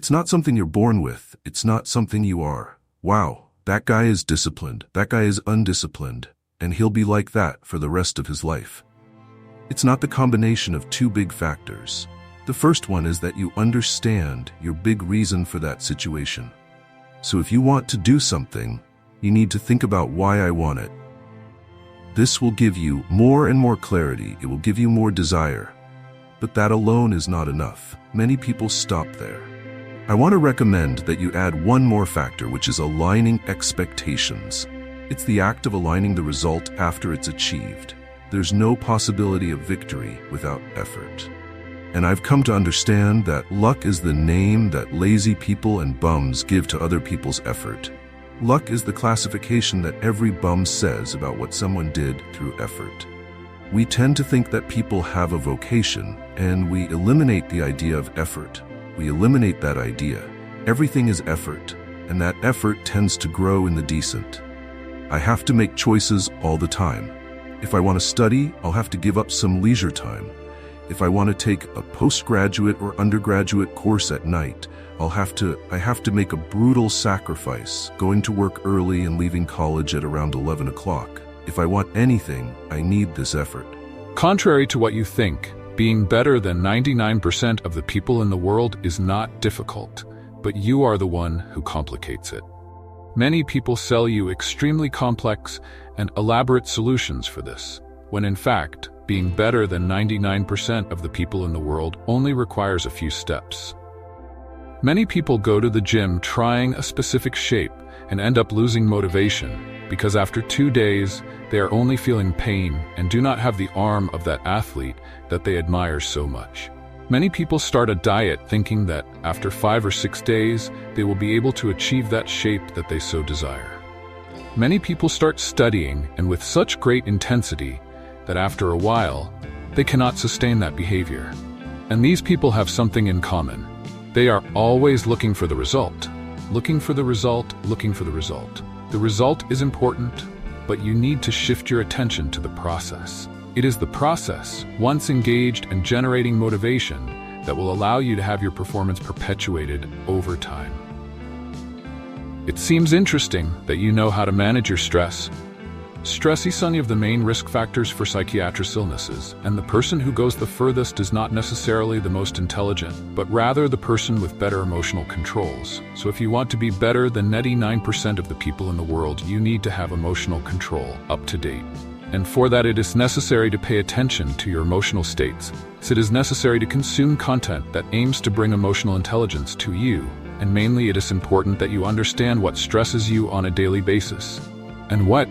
It's not something you're born with. It's not something you are. Wow, that guy is disciplined. That guy is undisciplined. And he'll be like that for the rest of his life. It's not the combination of two big factors. The first one is that you understand your big reason for that situation. So if you want to do something, you need to think about why I want it. This will give you more and more clarity. It will give you more desire. But that alone is not enough. Many people stop there. I want to recommend that you add one more factor, which is aligning expectations. It's the act of aligning the result after it's achieved. There's no possibility of victory without effort. And I've come to understand that luck is the name that lazy people and bums give to other people's effort. Luck is the classification that every bum says about what someone did through effort. We tend to think that people have a vocation, and we eliminate the idea of effort. We eliminate that idea. Everything is effort, and that effort tends to grow in the decent. I have to make choices all the time. If I want to study, I'll have to give up some leisure time. If I want to take a postgraduate or undergraduate course at night, I have to make a brutal sacrifice, going to work early and leaving college at around 11 o'clock. If I want anything, I need this effort. Contrary to what you think, being better than 99% of the people in the world is not difficult, but you are the one who complicates it. Many people sell you extremely complex and elaborate solutions for this, when in fact, being better than 99% of the people in the world only requires a few steps. Many people go to the gym trying a specific shape and end up losing motivation because after 2 days, they are only feeling pain and do not have the arm of that athlete that they admire so much. Many people start a diet thinking that after 5 or 6 days, they will be able to achieve that shape that they so desire. Many people start studying and with such great intensity that after a while, they cannot sustain that behavior. And these people have something in common. They are always looking for the result. Looking for the result, looking for the result. The result is important, but you need to shift your attention to the process. It is the process, once engaged and generating motivation, that will allow you to have your performance perpetuated over time. It seems interesting that you know how to manage your stress. Stress is one of the main risk factors for psychiatric illnesses, and the person who goes the furthest is not necessarily the most intelligent, but rather the person with better emotional controls. So if you want to be better than 99% of the people in the world, you need to have emotional control up to date. And for that, it is necessary to pay attention to your emotional states. So it is necessary to consume content that aims to bring emotional intelligence to you, and mainly it is important that you understand what stresses you on a daily basis. And what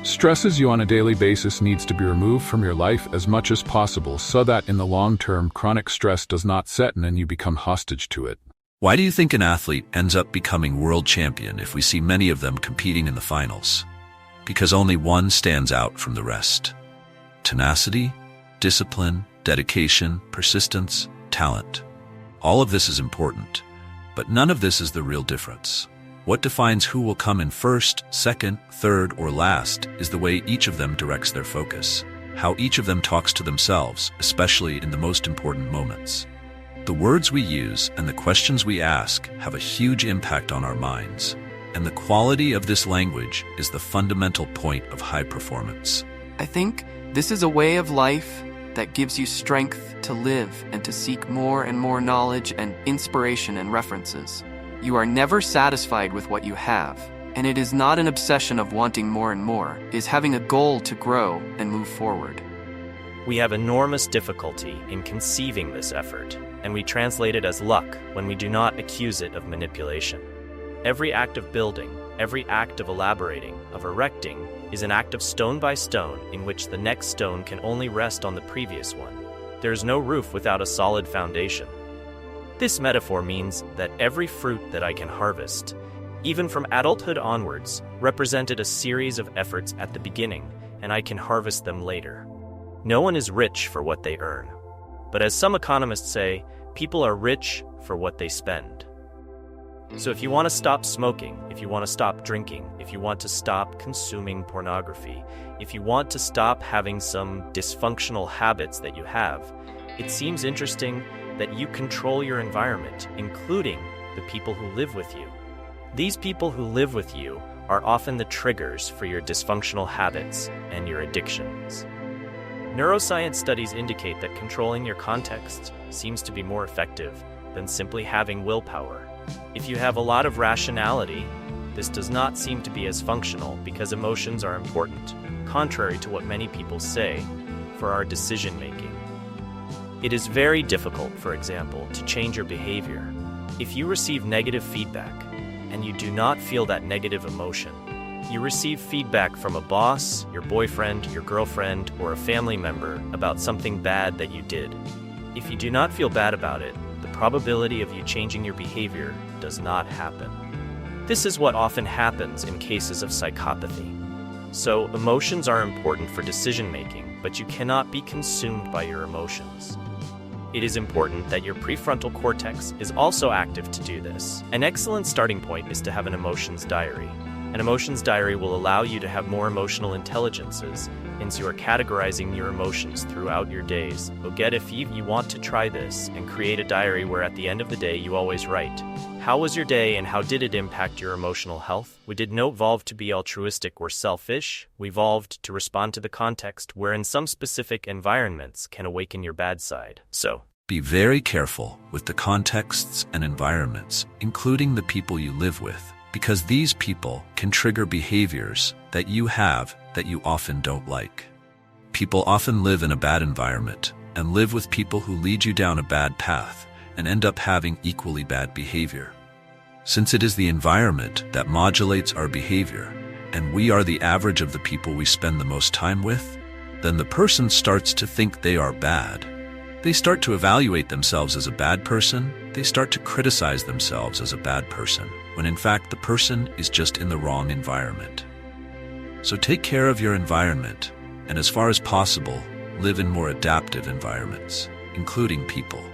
stresses you on a daily basis needs to be removed from your life as much as possible so that in the long term chronic stress does not set in and you become hostage to it. Why do you think an athlete ends up becoming world champion if we see many of them competing in the finals? Because only one stands out from the rest. Tenacity, discipline, dedication, persistence, talent. All of this is important, but none of this is the real difference. What defines who will come in first, second, third, or last is the way each of them directs their focus, how each of them talks to themselves, especially in the most important moments. The words we use and the questions we ask have a huge impact on our minds, and the quality of this language is the fundamental point of high performance. I think this is a way of life that gives you strength to live and to seek more and more knowledge and inspiration and references. You are never satisfied with what you have, and it is not an obsession of wanting more and more. It is having a goal to grow and move forward. We have enormous difficulty in conceiving this effort, and we translate it as luck when we do not accuse it of manipulation. Every act of building, every act of elaborating, of erecting, is an act of stone by stone in which the next stone can only rest on the previous one. There is no roof without a solid foundation. This metaphor means that every fruit that I can harvest, even from adulthood onwards, represented a series of efforts at the beginning, and I can harvest them later. No one is rich for what they earn. But as some economists say, people are rich for what they spend. So if you want to stop smoking, if you want to stop drinking, if you want to stop consuming pornography, if you want to stop having some dysfunctional habits that you have, it seems interesting that you control your environment, including the people who live with you. These people who live with you are often the triggers for your dysfunctional habits and your addictions. Neuroscience studies indicate that controlling your context seems to be more effective than simply having willpower. If you have a lot of rationality, this does not seem to be as functional because emotions are important, contrary to what many people say, for our decision-making. It is very difficult, for example, to change your behavior. If you receive negative feedback and you do not feel that negative emotion, you receive feedback from a boss, your boyfriend, your girlfriend, or a family member about something bad that you did. If you do not feel bad about it, the probability of you changing your behavior does not happen. This is what often happens in cases of psychopathy. So, emotions are important for decision-making, but you cannot be consumed by your emotions. It is important that your prefrontal cortex is also active to do this. An excellent starting point is to have an emotions diary. An emotions diary will allow you to have more emotional intelligences, since you are categorizing your emotions throughout your days. Get if you want to try this and create a diary where at the end of the day you always write, how was your day and how did it impact your emotional health? We did not evolve to be altruistic or selfish. We evolved to respond to the context wherein some specific environments can awaken your bad side. So, be very careful with the contexts and environments, including the people you live with, because these people can trigger behaviors that you have that you often don't like. People often live in a bad environment and live with people who lead you down a bad path and end up having equally bad behavior. Since it is the environment that modulates our behavior, and we are the average of the people we spend the most time with, then the person starts to think they are bad. They start to evaluate themselves as a bad person. They start to criticize themselves as a bad person, when in fact the person is just in the wrong environment. So take care of your environment, and as far as possible, live in more adaptive environments, including people.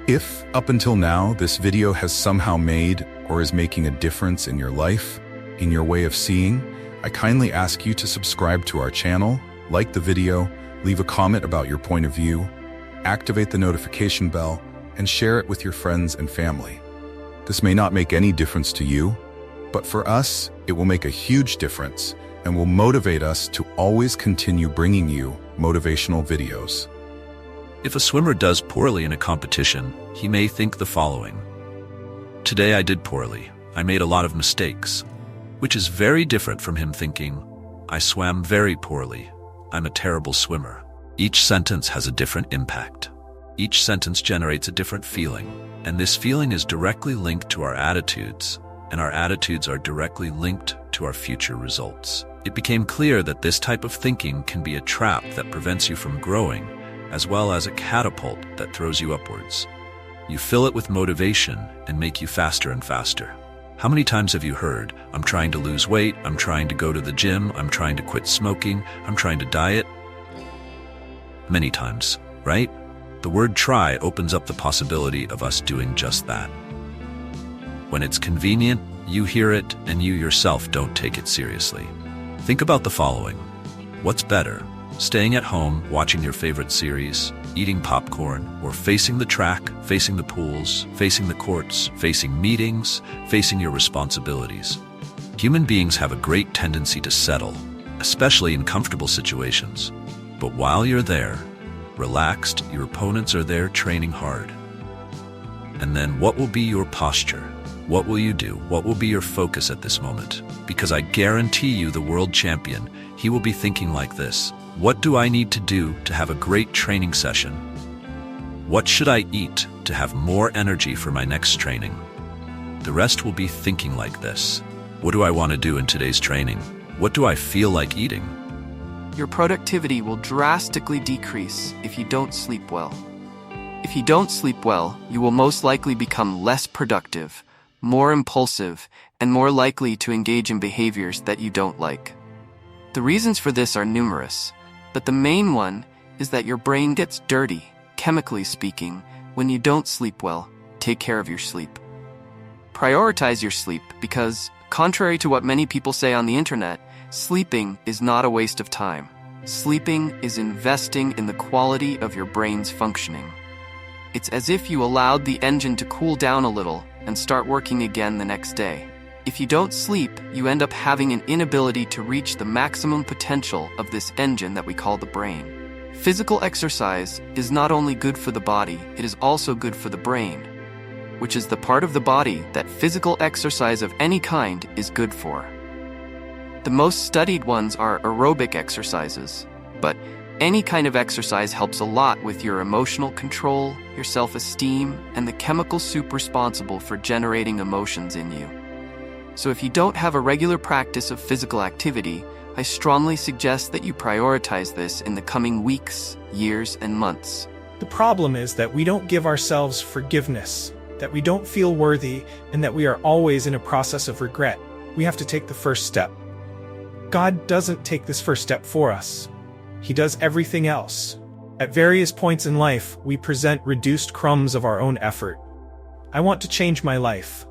If, up until now, this video has somehow made or is making a difference in your life, in your way of seeing, I kindly ask you to subscribe to our channel, like the video, leave a comment about your point of view, activate the notification bell, and share it with your friends and family. This may not make any difference to you, but for us, it will make a huge difference and will motivate us to always continue bringing you motivational videos. If a swimmer does poorly in a competition, he may think the following: today I did poorly. I made a lot of mistakes, which is very different from him thinking, I swam very poorly. I'm a terrible swimmer. Each sentence has a different impact. Each sentence generates a different feeling, and this feeling is directly linked to our attitudes, and our attitudes are directly linked to our future results. It became clear that this type of thinking can be a trap that prevents you from growing, as well as a catapult that throws you upwards. You fill it with motivation and make you faster and faster. How many times have you heard, I'm trying to lose weight, I'm trying to go to the gym, I'm trying to quit smoking, I'm trying to diet? Many times, right? The word try opens up the possibility of us doing just that. When it's convenient, you hear it and you yourself don't take it seriously. Think about the following. What's better? Staying at home, watching your favorite series, eating popcorn, or facing the track, facing the pools, facing the courts, facing meetings, facing your responsibilities? Human beings have a great tendency to settle, especially in comfortable situations. But while you're there, relaxed, your opponents are there training hard. And then what will be your posture? What will you do? What will be your focus at this moment? Because I guarantee you the world champion, he will be thinking like this. What do I need to do to have a great training session? What should I eat to have more energy for my next training? The rest will be thinking like this. What do I want to do in today's training? What do I feel like eating? Your productivity will drastically decrease if you don't sleep well. If you don't sleep well, you will most likely become less productive, more impulsive, and more likely to engage in behaviors that you don't like. The reasons for this are numerous, but the main one is that your brain gets dirty, chemically speaking, when you don't sleep well. Take care of your sleep. Prioritize your sleep because, contrary to what many people say on the internet, sleeping is not a waste of time. Sleeping is investing in the quality of your brain's functioning. It's as if you allowed the engine to cool down a little and start working again the next day. If you don't sleep, you end up having an inability to reach the maximum potential of this engine that we call the brain. Physical exercise is not only good for the body, it is also good for the brain, which is the part of the body that physical exercise of any kind is good for. The most studied ones are aerobic exercises, but any kind of exercise helps a lot with your emotional control, your self-esteem, and the chemical soup responsible for generating emotions in you. So if you don't have a regular practice of physical activity, I strongly suggest that you prioritize this in the coming weeks, years, and months. The problem is that we don't give ourselves forgiveness, that we don't feel worthy, and that we are always in a process of regret. We have to take the first step. God doesn't take this first step for us. He does everything else. At various points in life, we present reduced crumbs of our own effort. I want to change my life.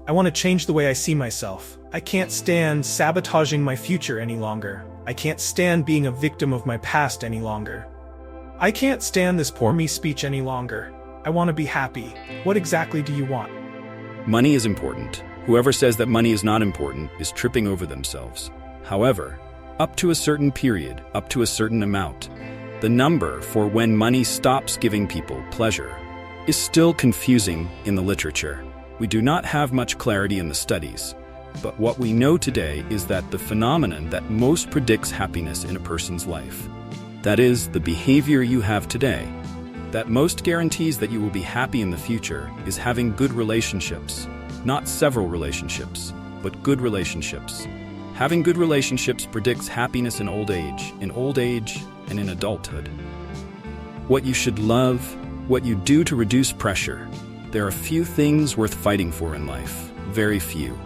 I want to change the way I see myself. I can't stand sabotaging my future any longer. I can't stand being a victim of my past any longer. I can't stand this poor me speech any longer. I want to be happy. What exactly do you want? Money is important. Whoever says that money is not important is tripping over themselves. However, up to a certain period, up to a certain amount, the number for when money stops giving people pleasure is still confusing in the literature. We do not have much clarity in the studies, but what we know today is that the phenomenon that most predicts happiness in a person's life, that is, the behavior you have today, that most guarantees that you will be happy in the future, is having good relationships. Not several relationships, but good relationships. Having good relationships predicts happiness in old age, and in adulthood. What you should love, what you do to reduce pressure. There are few things worth fighting for in life, very few.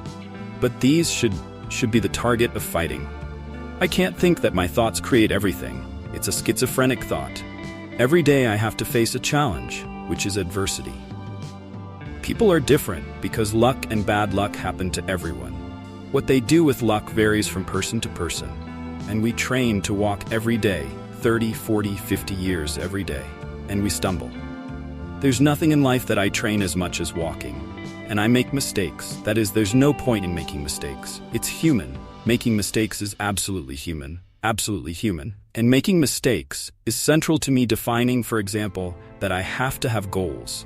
But these should be the target of fighting. I can't think that my thoughts create everything. It's a schizophrenic thought. Every day I have to face a challenge, which is adversity. People are different because luck and bad luck happen to everyone. What they do with luck varies from person to person, and we train to walk every day, 30, 40, 50 years every day, and we stumble. There's nothing in life that I train as much as walking, and I make mistakes. That is, there's no point in making mistakes. It's human. Making mistakes is absolutely human, and making mistakes is central to me defining, for example, that I have to have goals.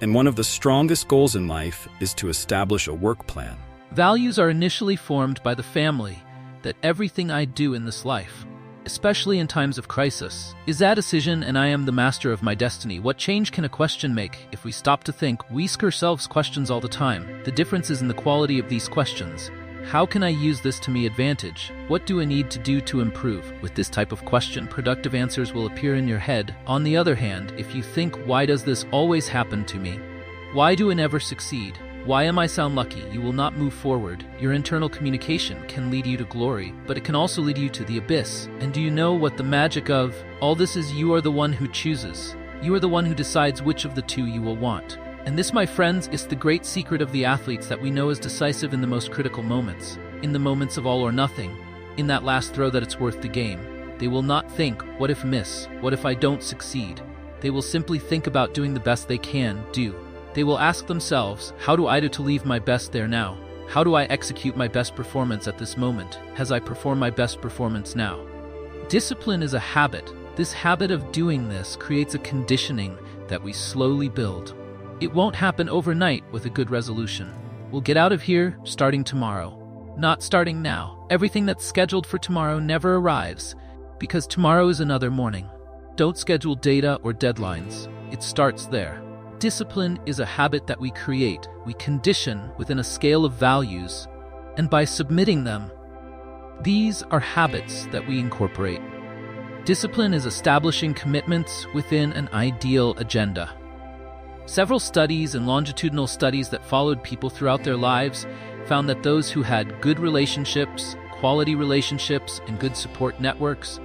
And one of the strongest goals in life is to establish a work plan. Values are initially formed by the family, that everything I do in this life, especially in times of crisis, is a decision and I am the master of my destiny. What change can a question make if we stop to think? We ask ourselves questions all the time. The difference is in the quality of these questions. How can I use this to my advantage? What do I need to do to improve? With this type of question, productive answers will appear in your head. On the other hand, if you think, why does this always happen to me? Why do I never succeed? Why am I sound lucky? You will not move forward. Your internal communication can lead you to glory, but it can also lead you to the abyss. And do you know what the magic of all this is? You are the one who chooses. You are the one who decides which of the two you will want. And this, my friends, is the great secret of the athletes that we know is decisive in the most critical moments, in the moments of all or nothing, in that last throw that it's worth the game. They will not think, what if miss? What if I don't succeed? They will simply think about doing the best they can do. They will ask themselves, how do I do to leave my best there now? How do I execute my best performance at this moment? Has I performed my best performance now? Discipline is a habit. This habit of doing this creates a conditioning that we slowly build. It won't happen overnight with a good resolution. We'll get out of here starting tomorrow. Not starting now. Everything that's scheduled for tomorrow never arrives, because tomorrow is another morning. Don't schedule data or deadlines. It starts there. Discipline is a habit that we create, we condition within a scale of values, and by submitting them, these are habits that we incorporate. Discipline is establishing commitments within an ideal agenda. Several studies and longitudinal studies that followed people throughout their lives found that those who had good relationships, quality relationships, and good support networks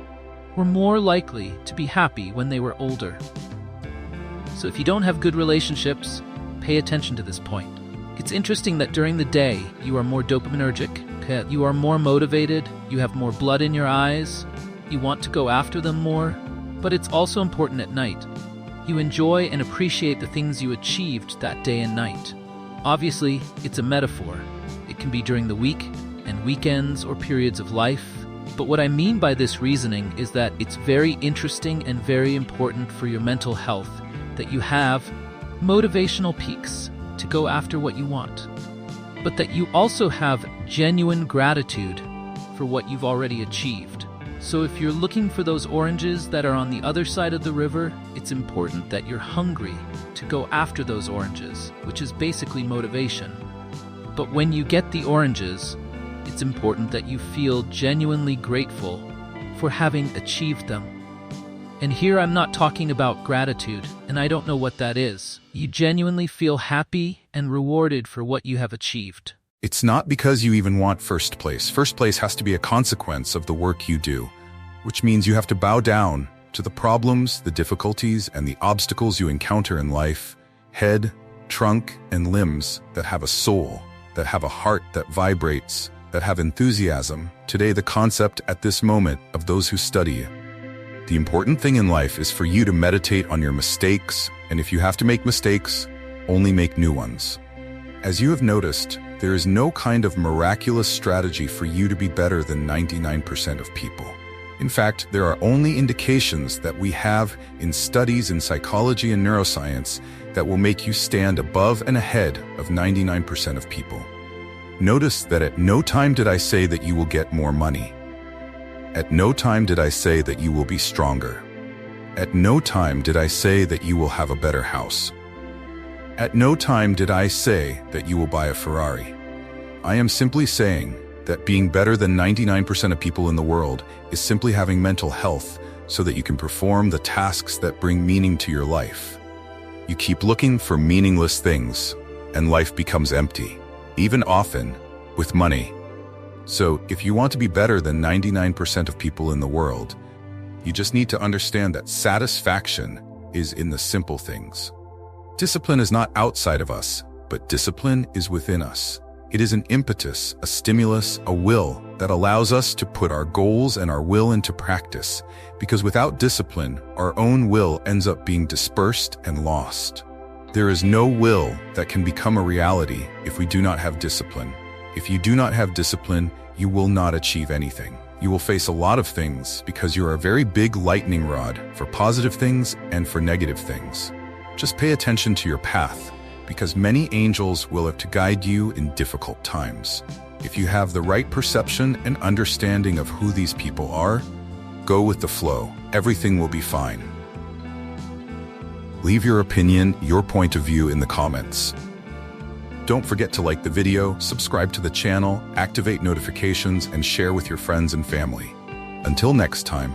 were more likely to be happy when they were older. So if you don't have good relationships, pay attention to this point. It's interesting that during the day, you are more dopaminergic, you are more motivated, you have more blood in your eyes, you want to go after them more, but it's also important at night. You enjoy and appreciate the things you achieved that day and night. Obviously, it's a metaphor. It can be during the week and weekends or periods of life. But what I mean by this reasoning is that it's very interesting and very important for your mental health that you have motivational peaks to go after what you want, but that you also have genuine gratitude for what you've already achieved. So if you're looking for those oranges that are on the other side of the river, it's important that you're hungry to go after those oranges, which is basically motivation. But when you get the oranges, it's important that you feel genuinely grateful for having achieved them. And here I'm not talking about gratitude, and I don't know what that is. You genuinely feel happy and rewarded for what you have achieved. It's not because you even want first place. First place has to be a consequence of the work you do, which means you have to bow down to the problems, the difficulties, and the obstacles you encounter in life, head, trunk, and limbs that have a soul, that have a heart that vibrates, that have enthusiasm. Today, the concept at this moment of those who study you. The important thing in life is for you to meditate on your mistakes, and if you have to make mistakes, only make new ones. As you have noticed, there is no kind of miraculous strategy for you to be better than 99% of people. In fact, there are only indications that we have in studies in psychology and neuroscience that will make you stand above and ahead of 99% of people. Notice that at no time did I say that you will get more money. At no time did I say that you will be stronger. At no time did I say that you will have a better house. At no time did I say that you will buy a Ferrari. I am simply saying that being better than 99% of people in the world is simply having mental health so that you can perform the tasks that bring meaning to your life. You keep looking for meaningless things, and life becomes empty, even often with money. So if you want to be better than 99% of people in the world, you just need to understand that satisfaction is in the simple things. Discipline is not outside of us, but discipline is within us. It is an impetus, a stimulus, a will that allows us to put our goals and our will into practice, because without discipline, our own will ends up being dispersed and lost. There is no will that can become a reality if we do not have discipline. If you do not have discipline, you will not achieve anything. You will face a lot of things because you are a very big lightning rod for positive things and for negative things. Just pay attention to your path, because many angels will have to guide you in difficult times. If you have the right perception and understanding of who these people are, go with the flow. Everything will be fine. Leave your opinion, your point of view in the comments. Don't forget to like the video, subscribe to the channel, activate notifications, and share with your friends and family. Until next time.